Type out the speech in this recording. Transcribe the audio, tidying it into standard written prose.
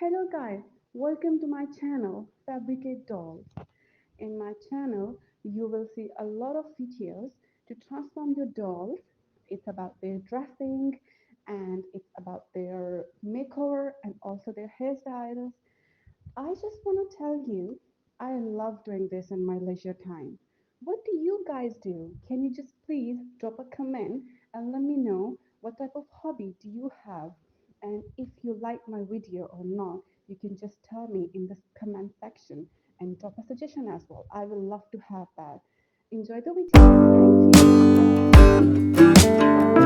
Hello guys, welcome to my channel Fabricate Dolls. In my channel, you will see a lot of videos to transform your dolls. It's about their dressing and it's about their makeover and also their hairstyles. I just want to tell you, I love doing this in my leisure time. What do you guys do? Can you just please drop a comment and let me know what type of hobby do you have? And if you like my video or not, you can just tell me in the comment section and drop a suggestion as well. I will love to have that. Enjoy the video. Thank you.